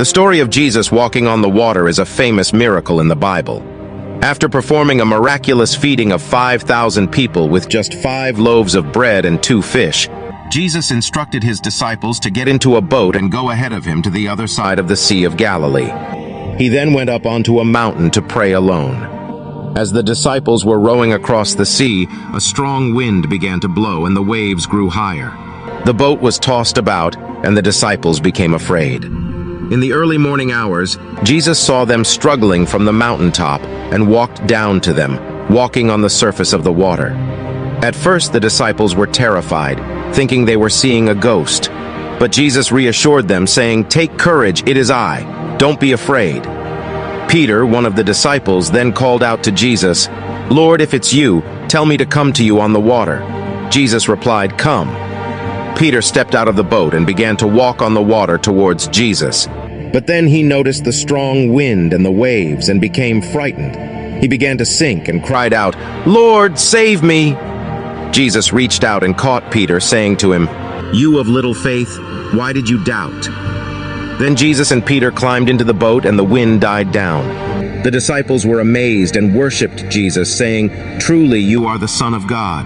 The story of Jesus walking on the water is a famous miracle in the Bible. After performing a miraculous feeding of 5,000 people with just 5 loaves of bread and 2 fish, Jesus instructed his disciples to get into a boat and go ahead of him to the other side of the Sea of Galilee. He then went up onto a mountain to pray alone. As the disciples were rowing across the sea, a strong wind began to blow and the waves grew higher. The boat was tossed about, and the disciples became afraid. In the early morning hours, Jesus saw them struggling from the mountaintop and walked down to them, walking on the surface of the water. At first, the disciples were terrified, thinking they were seeing a ghost. But Jesus reassured them, saying, "Take courage, it is I. Don't be afraid." Peter, one of the disciples, then called out to Jesus, "Lord, if it's you, tell me to come to you on the water." Jesus replied, "Come." Peter stepped out of the boat and began to walk on the water towards Jesus. But then he noticed the strong wind and the waves and became frightened. He began to sink and cried out, "Lord, save me!" Jesus reached out and caught Peter, saying to him, "You of little faith, why did you doubt?" Then Jesus and Peter climbed into the boat and the wind died down. The disciples were amazed and worshipped Jesus, saying, "Truly you are the Son of God."